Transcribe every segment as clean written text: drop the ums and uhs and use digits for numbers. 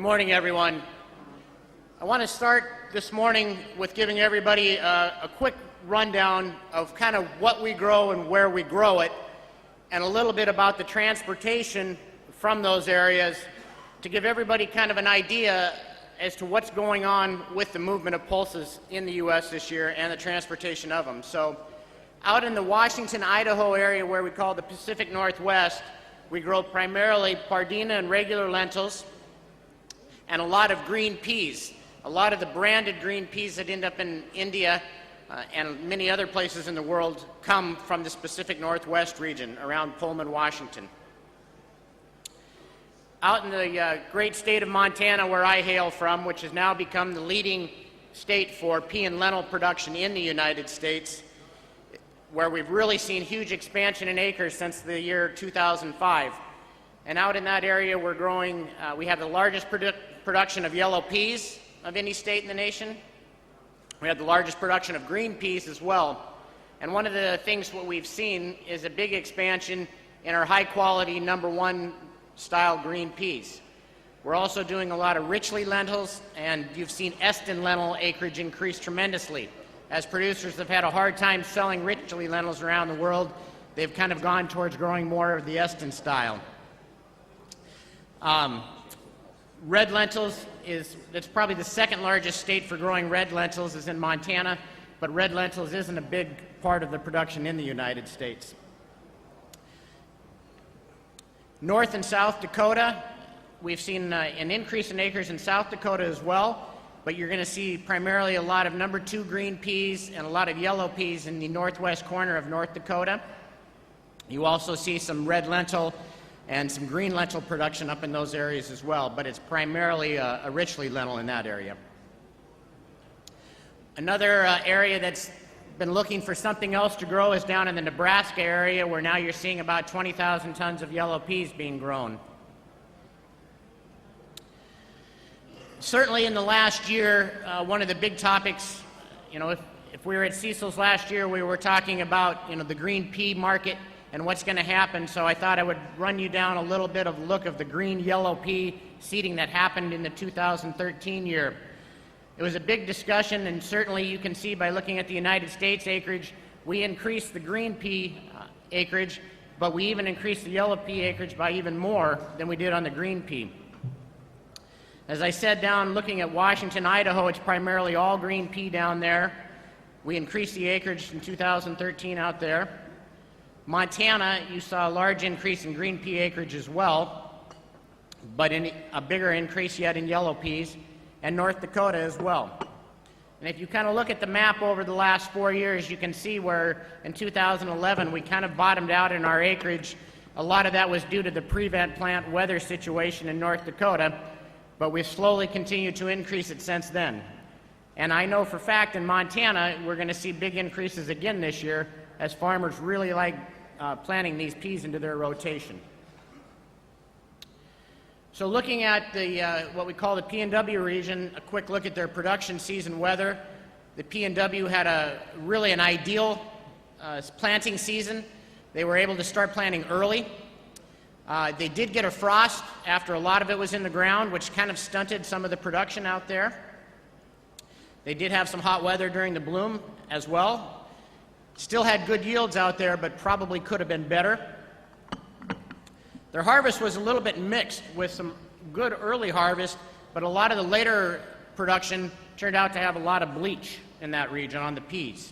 Good morning, everyone. I want to start this morning with giving everybody a quick rundown of kind of what we grow and where we grow it, and a little bit about the transportation from those areas to give everybody kind of an idea as to what's going on with the movement of pulses in the U.S. this year and the transportation of them. So out in the Washington, Idaho area where we call the Pacific Northwest, we grow primarily pardina and regular lentils, and a lot of green peas. A lot of the branded green peas that end up in India and many other places in the world come from this Pacific Northwest region around Pullman, Washington. Out in the great state of Montana, where I hail from, which has now become the leading state for pea and lentil production in the United States, where we've really seen huge expansion in acres since the year 2005. And out in that area, we're growing, we have the largest production of yellow peas of any state in the nation. We have the largest production of green peas as well. And one of the things what we've seen is a big expansion in our high quality #1 style green peas. We're also doing a lot of richly lentils, and you've seen Eston lentil acreage increase tremendously. As producers have had a hard time selling richly lentils around the world, they've kind of gone towards growing more of the Eston style. Red lentils that's probably the second largest state for growing red lentils is in Montana, but red lentils isn't a big part of the production in the United States. North and South Dakota, we've seen an increase in acres in South Dakota as well, but you're going to see primarily a lot of #2 green peas and a lot of yellow peas in the northwest corner of North Dakota. You also see some red lentil and some green lentil production up in those areas as well, but it's primarily a richly lentil in that area. Another area that's been looking for something else to grow is down in the Nebraska area, where now you're seeing about 20,000 tons of yellow peas being grown. Certainly in the last year, one of the big topics, if we were at Cecil's last year, we were talking about, the green pea market and what's going to happen, so I thought I would run you down a little bit of a look of the green-yellow pea seeding that happened in the 2013 year. It was a big discussion, and certainly you can see by looking at the United States acreage, we increased the green pea acreage, but we even increased the yellow pea acreage by even more than we did on the green pea. As I said, down looking at Washington, Idaho, it's primarily all green pea down there. We increased the acreage in 2013 out there. Montana, you saw a large increase in green pea acreage as well, but a bigger increase yet in yellow peas, and North Dakota as well. And if you kind of look at the map over the last 4 years, you can see where in 2011 we kind of bottomed out in our acreage. A lot of that was due to the prevent plant weather situation in North Dakota, but we've slowly continued to increase it since then. And I know for a fact in Montana we're going to see big increases again this year, as farmers really like planting these peas into their rotation. So looking at the what we call the P&W region, a quick look at their production season weather. The P&W had an ideal planting season. They were able to start planting early. They did get a frost after a lot of it was in the ground, which kind of stunted some of the production out there. They did have some hot weather during the bloom as well. Still had good yields out there, but probably could have been better. Their harvest was a little bit mixed, with some good early harvest, but a lot of the later production turned out to have a lot of bleach in that region on the peas.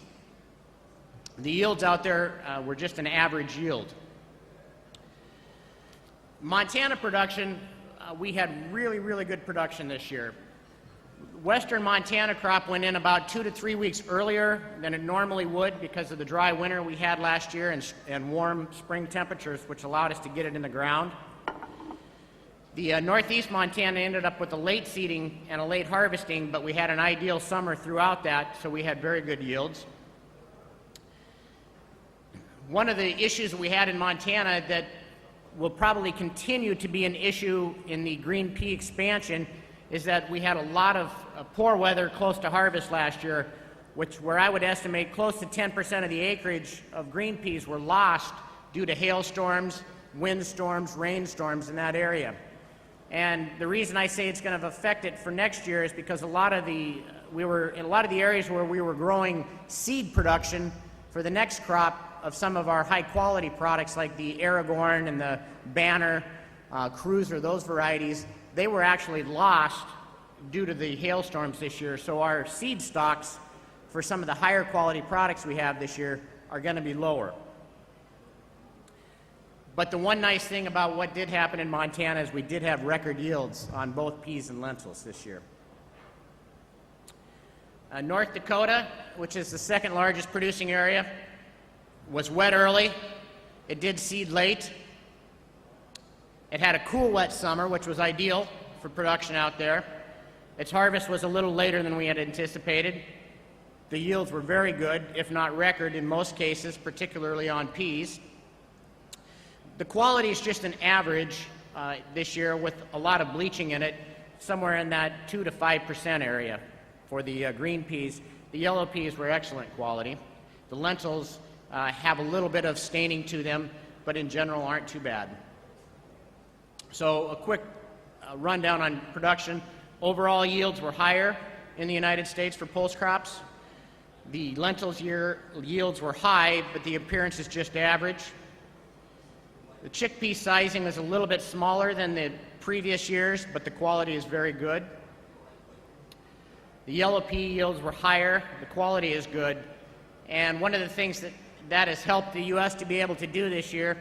The yields out there were just an average yield. Montana production, we had really good production this year. Western Montana crop went in about 2 to 3 weeks earlier than it normally would because of the dry winter we had last year and warm spring temperatures, which allowed us to get it in the ground. The northeast Montana ended up with a late seeding and a late harvesting, but we had an ideal summer throughout that, so we had very good yields. One of the issues that we had in Montana that will probably continue to be an issue in the green pea expansion is that we had a lot of poor weather close to harvest last year, where I would estimate close to 10% of the acreage of green peas were lost due to hailstorms, windstorms, rainstorms in that area. And the reason I say it's going to affect it for next year is because in a lot of the areas where we were growing seed production for the next crop of some of our high quality products like the Aragorn and the Banner, Cruiser, those varieties, they were actually lost due to the hailstorms this year. So our seed stocks for some of the higher quality products we have this year are going to be lower. But the one nice thing about what did happen in Montana is we did have record yields on both peas and lentils this year. North Dakota, which is the second largest producing area, was wet early. It did seed late. It had a cool, wet summer, which was ideal for production out there. Its harvest was a little later than we had anticipated. The yields were very good, if not record in most cases, particularly on peas. The quality is just an average this year with a lot of bleaching in it, somewhere in that 2 to 5% area for the green peas. The yellow peas were excellent quality. The lentils have a little bit of staining to them, but in general aren't too bad. So a quick rundown on production. Overall yields were higher in the United States for pulse crops. The lentils yields were high, but the appearance is just average. The chickpea sizing is a little bit smaller than the previous years, but the quality is very good. The yellow pea yields were higher, the quality is good, and one of the things that has helped the U.S. to be able to do this year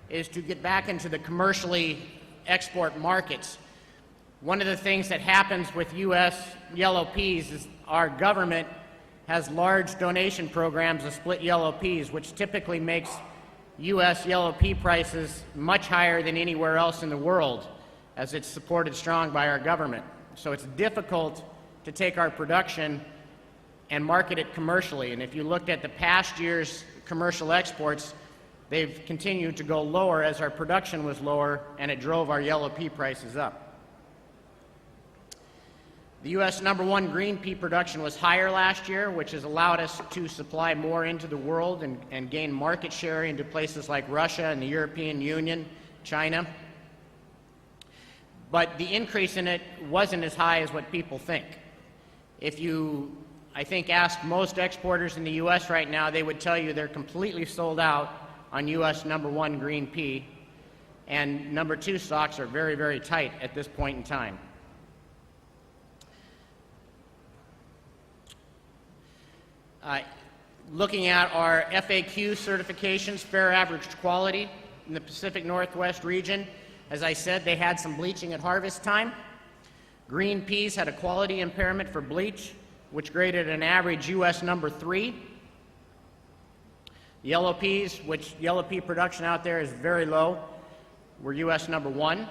is to get back into the commercially export markets. One of the things that happens with U.S. yellow peas is our government has large donation programs of split yellow peas, which typically makes U.S. yellow pea prices much higher than anywhere else in the world, as it's supported strong by our government. So it's difficult to take our production and market it commercially. And if you looked at the past year's commercial exports, they've continued to go lower as our production was lower, and it drove our yellow pea prices up. The U.S. #1 green pea production was higher last year, which has allowed us to supply more into the world and gain market share into places like Russia and the European Union, China. But the increase in it wasn't as high as what people think. If you, I think, asked most exporters in the U.S. right now, they would tell you they're completely sold out on U.S. #1 green pea, and #2 stocks are very, very tight at this point in time. Looking at our FAQ certifications, fair average quality in the Pacific Northwest region, as I said, they had some bleaching at harvest time. Green peas had a quality impairment for bleach, which graded an average U.S. #3. Yellow peas, which yellow pea production out there is very low, were U.S. #1.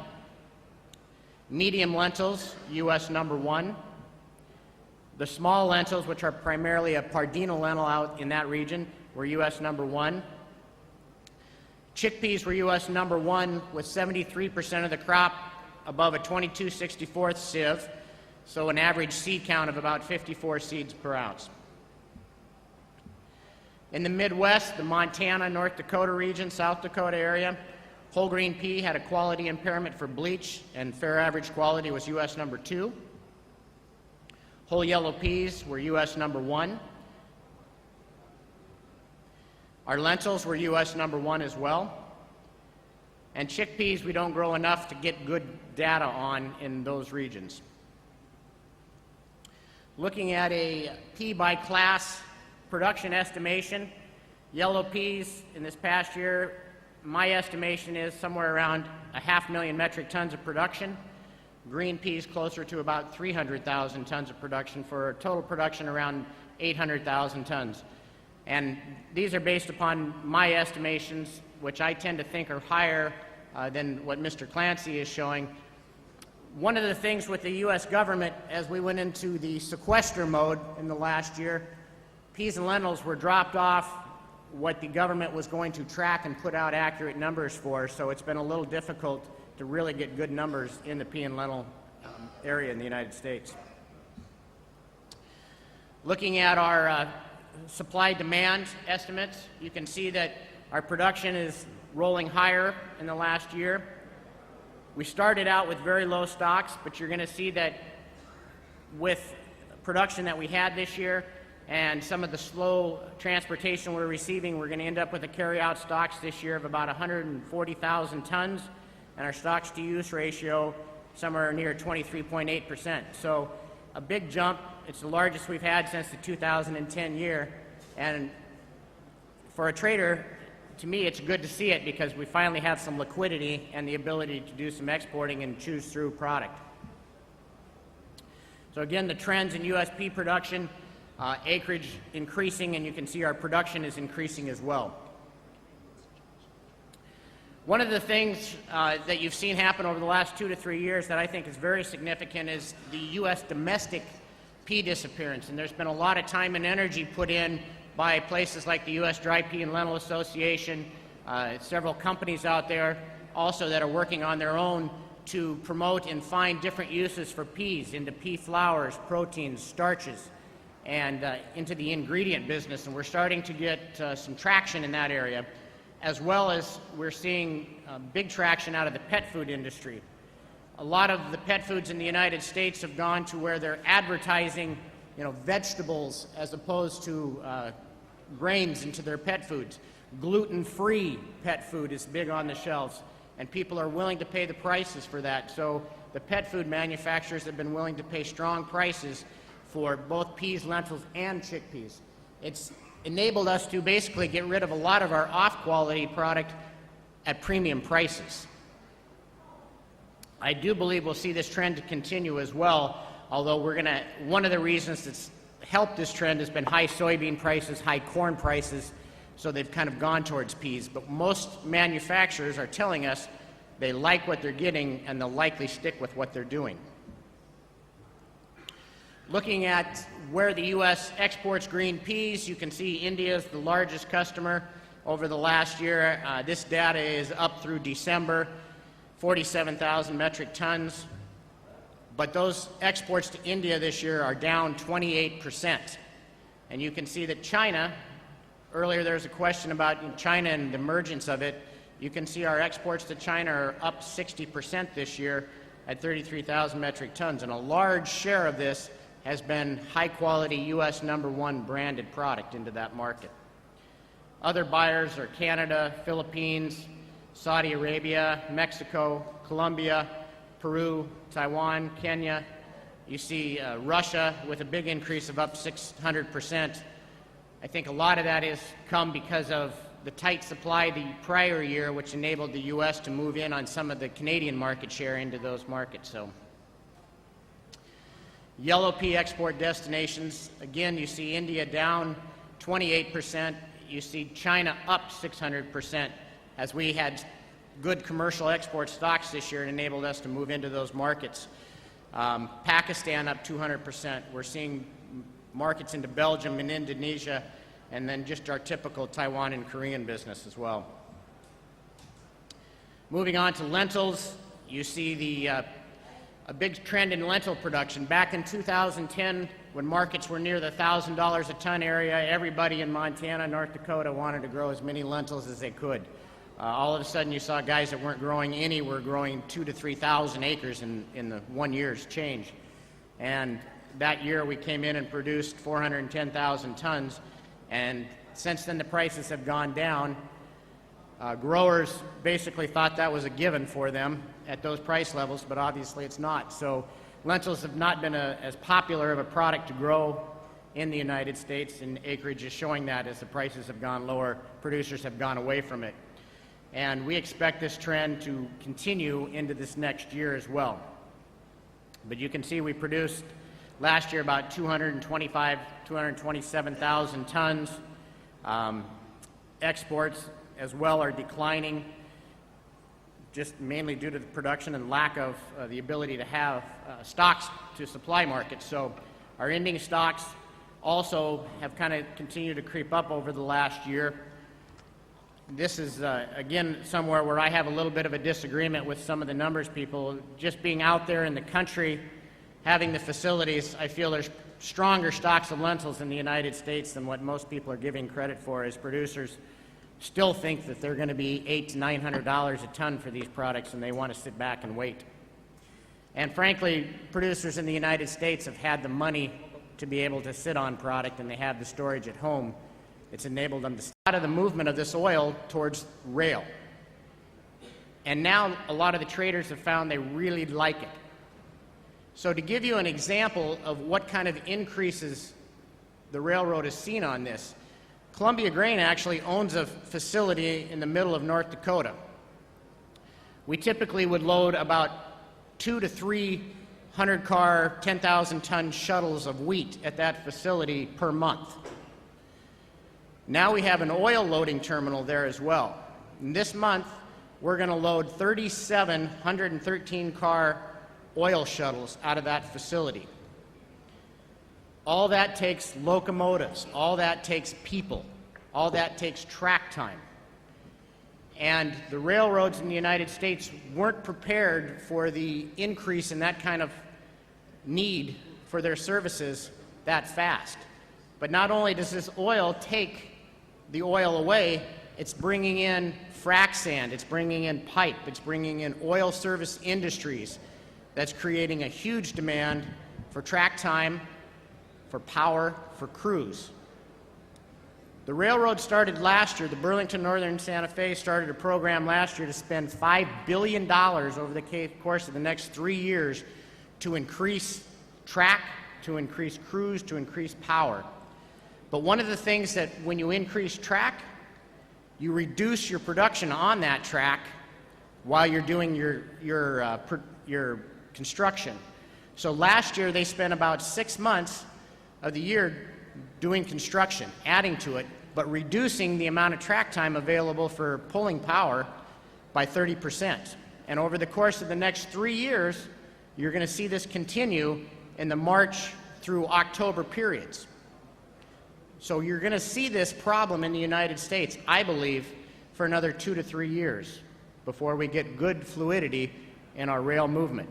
Medium lentils, U.S. #1. The small lentils, which are primarily a Pardino lentil out in that region, were U.S. #1. Chickpeas were U.S. #1 with 73% of the crop above a 22/64 sieve, so an average seed count of about 54 seeds per ounce. In the Midwest, the Montana, North Dakota region, South Dakota area, whole green pea had a quality impairment for bleach, and fair average quality was U.S. #2. Whole yellow peas were U.S. #1. Our lentils were U.S. #1 as well. And chickpeas we don't grow enough to get good data on in those regions. Looking at a pea by class production estimation, yellow peas in this past year, my estimation is somewhere around 500,000 metric tons of production. Green peas closer to about 300,000 tons of production for a total production around 800,000 tons. And these are based upon my estimations, which I tend to think are higher than what Mr. Clancy is showing. One of the things with the U.S. government, as we went into the sequester mode in the last year, peas and lentils were dropped off what the government was going to track and put out accurate numbers for, so it's been a little difficult to really get good numbers in the pea and lentil area in the United States. Looking at our supply-demand estimates, you can see that our production is rolling higher in the last year. We started out with very low stocks, but you're going to see that with production that we had this year and some of the slow transportation we're receiving, we're going to end up with a carry-out stocks this year of about 140,000 tons, and our stocks-to-use ratio somewhere near 23.8%. So a big jump. It's the largest we've had since the 2010 year, and for a trader, to me, it's good to see it because we finally have some liquidity and the ability to do some exporting and choose through product. So again, the trends in USP production, acreage increasing, and you can see our production is increasing as well. One of the things that you've seen happen over the last 2 to 3 years that I think is very significant is the U.S. domestic pea disappearance, and there's been a lot of time and energy put in by places like the U.S. Dry Pea and Lentil Association, several companies out there also that are working on their own to promote and find different uses for peas into pea flours, proteins, starches, and into the ingredient business. And we're starting to get some traction in that area, as well as we're seeing big traction out of the pet food industry. A lot of the pet foods in the United States have gone to where they're advertising, vegetables as opposed to grains into their pet foods. Gluten-free pet food is big on the shelves, and people are willing to pay the prices for that. So the pet food manufacturers have been willing to pay strong prices for both peas, lentils, and chickpeas. It's enabled us to basically get rid of a lot of our off-quality product at premium prices. I do believe we'll see this trend to continue as well, although one of the reasons that's helped this trend has been high soybean prices, high corn prices, so they've kind of gone towards peas. But most manufacturers are telling us they like what they're getting and they'll likely stick with what they're doing. Looking at where the U.S. exports green peas, you can see India is the largest customer over the last year. This data is up through December, 47,000 metric tons. But those exports to India this year are down 28%. And you can see that China, earlier there was a question about China and the emergence of it. You can see our exports to China are up 60% this year at 33,000 metric tons. And a large share of this has been high-quality U.S. #1 branded product into that market. Other buyers are Canada, Philippines, Saudi Arabia, Mexico, Colombia, Peru, Taiwan, Kenya. You see Russia with a big increase of up 600%. I think a lot of that has come because of the tight supply the prior year, which enabled the U.S. to move in on some of the Canadian market share into those markets. So, yellow pea export destinations, again, you see India down 28%. You see China up 600% as we had good commercial export stocks this year and enabled us to move into those markets. Pakistan up 200%. We're seeing markets into Belgium and Indonesia, and then just our typical Taiwan and Korean business as well. Moving on to lentils, you see a big trend in lentil production. Back in 2010, when markets were near the $1,000 a ton area, everybody in Montana, North Dakota wanted to grow as many lentils as they could. All of a sudden, you saw guys that weren't growing any were growing 2,000 to 3,000 acres in the 1 year's change. And that year, we came in and produced 410,000 tons. And since then, the prices have gone down. Growers basically thought that was a given for them at those price levels, but obviously it's not. So lentils have not been as popular of a product to grow in the United States, and acreage is showing that as the prices have gone lower, producers have gone away from it. And we expect this trend to continue into this next year as well. But you can see we produced last year about 227,000 tons. Exports as well are declining, just mainly due to the production and lack of the ability to have stocks to supply markets. So our ending stocks also have kind of continued to creep up over the last year. This is, again, somewhere where I have a little bit of a disagreement with some of the numbers people. Just being out there in the country, having the facilities, I feel there's stronger stocks of lentils in the United States than what most people are giving credit for as producers. still think that they're going to be $800 to $900 a ton for these products, and they want to sit back and wait. And frankly, producers in the United States have had the money to be able to sit on product, and they have the storage at home. It's enabled them to start out of the movement of this oil towards rail. And now a lot of the traders have found they really like it. So to give you an example of what kind of increases the railroad has seen on this, Columbia Grain actually owns a facility in the middle of North Dakota. We typically would load about 200 to 300 car, 10,000 ton shuttles of wheat at that facility per month. Now we have an oil loading terminal there as well. And this month, we're going to load 37 113 car oil shuttles out of that facility. All that takes locomotives, all that takes people, all that takes track time. And the railroads in the United States weren't prepared for the increase in that kind of need for their services that fast. But not only does this oil take the oil away, it's bringing in frac sand, it's bringing in pipe, it's bringing in oil service industries. That's creating a huge demand for track time, for power, for crews. The railroad started last year, the Burlington Northern Santa Fe started a program last year to spend $5 billion over the course of the next 3 years to increase track, to increase crews, to increase power. But one of the things that when you increase track, you reduce your production on that track while you're doing your construction. So last year they spent about 6 months of the year doing construction, adding to it, but reducing the amount of track time available for pulling power by 30%. And over the course of the next 3 years, you're going to see this continue in the March through October periods. So you're going to see this problem in the United States, I believe, for another 2 to 3 years before we get good fluidity in our rail movement.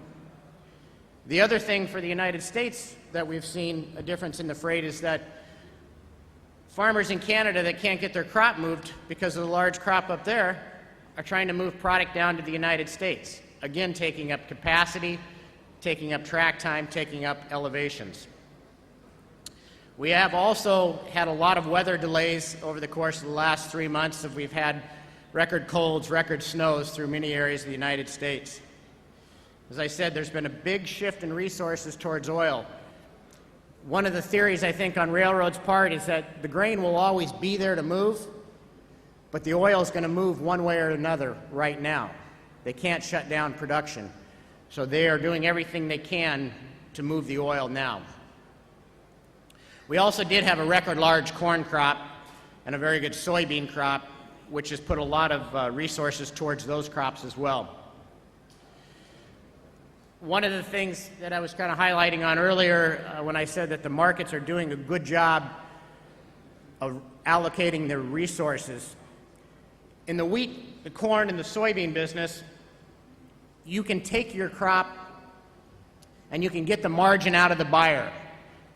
The other thing for the United States that we've seen a difference in the freight is that farmers in Canada that can't get their crop moved because of the large crop up there are trying to move product down to the United States, again taking up capacity, taking up track time, taking up elevations. We have also had a lot of weather delays over the course of the last 3 months. We've had record colds, record snows through many areas of the United States. As I said, there's been a big shift in resources towards oil. One of the theories, I think, on railroads' part is that the grain will always be there to move, but the oil is going to move one way or another right now. They can't shut down production, so they are doing everything they can to move the oil now. We also did have a record large corn crop and a very good soybean crop, which has put a lot of resources towards those crops as well. One of the things that I was kind of highlighting on earlier when I said that the markets are doing a good job of allocating their resources. In the wheat, the corn, and the soybean business, you can take your crop and you can get the margin out of the buyer.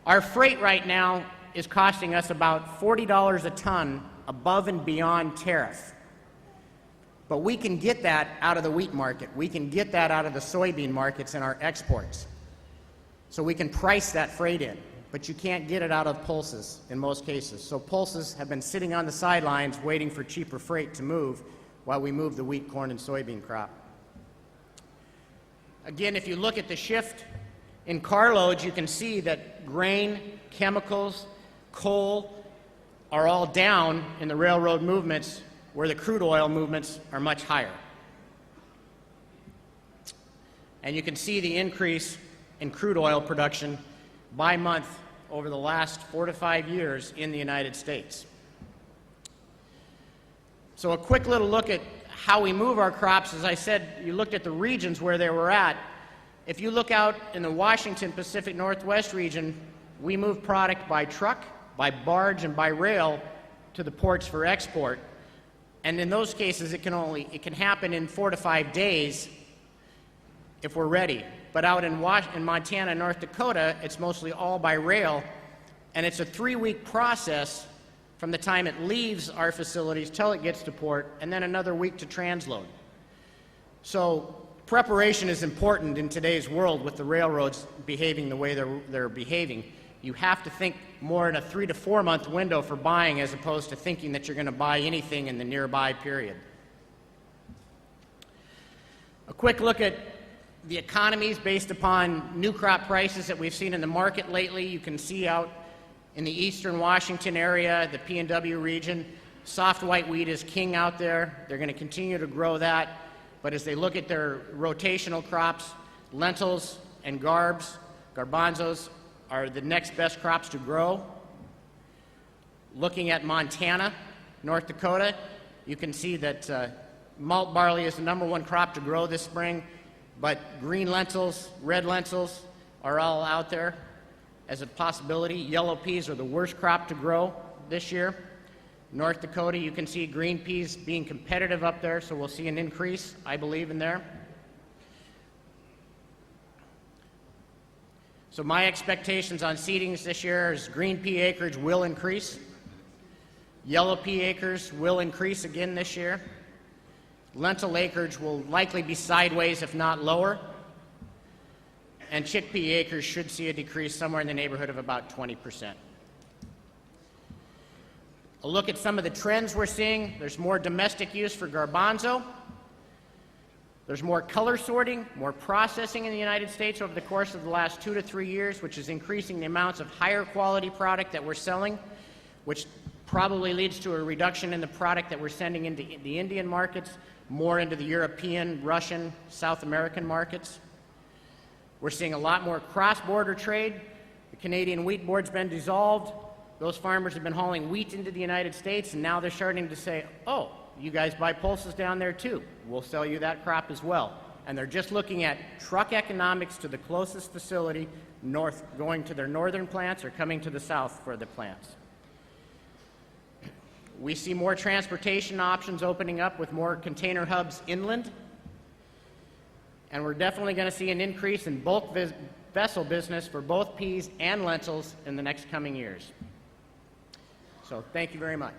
Our freight right now is costing us about $40 a ton above and beyond tariff. But we can get that out of the wheat market. We can get that out of the soybean markets in our exports. So we can price that freight in, but you can't get it out of pulses in most cases. So pulses have been sitting on the sidelines waiting for cheaper freight to move while we move the wheat, corn, and soybean crop. Again, if you look at the shift in carloads, you can see that grain, chemicals, coal are all down in the railroad movements, where the crude oil movements are much higher. And you can see the increase in crude oil production by month over the last 4 to 5 years in the United States. So a quick little look at how we move our crops. As I said, you looked at the regions where they were at. If you look out in the Washington Pacific Northwest region, we move product by truck, by barge, and by rail to the ports for export. And in those cases, it can happen in 4 to 5 days if we're ready. But out in Montana and North Dakota, it's mostly all by rail, and it's a 3-week process from the time it leaves our facilities till it gets to port, and then another week to transload. So preparation is important in today's world with the railroads behaving the way they're behaving. You have to think more in a 3 to 4 month window for buying as opposed to thinking that you're going to buy anything in the nearby period. A quick look at the economies based upon new crop prices that we've seen in the market lately. You can see out in the eastern Washington area, the P&W region, soft white wheat is king out there. They're going to continue to grow that. But as they look at their rotational crops, lentils and garbanzos are the next best crops to grow. Looking at Montana, North Dakota, you can see that malt barley is the #1 crop to grow this spring, but green lentils, red lentils are all out there as a possibility. Yellow peas are the worst crop to grow this year. North Dakota, you can see green peas being competitive up there, so we'll see an increase, I believe, in there. So my expectations on seedings this year is green pea acreage will increase. Yellow pea acres will increase again this year. Lentil acreage will likely be sideways, if not lower. And chickpea acres should see a decrease somewhere in the neighborhood of about 20%. A look at some of the trends we're seeing. There's more domestic use for garbanzo. There's more color sorting, more processing in the United States over the course of the last 2 to 3 years, which is increasing the amounts of higher quality product that we're selling, which probably leads to a reduction in the product that we're sending into the Indian markets, more into the European, Russian, South American markets. We're seeing a lot more cross-border trade. The Canadian Wheat Board's been dissolved. Those farmers have been hauling wheat into the United States, and now they're starting to say, oh, you guys buy pulses down there too. We'll sell you that crop as well. And they're just looking at truck economics to the closest facility north, going to their northern plants or coming to the south for the plants. We see more transportation options opening up with more container hubs inland. And we're definitely going to see an increase in bulk vessel business for both peas and lentils in the next coming years. So thank you very much.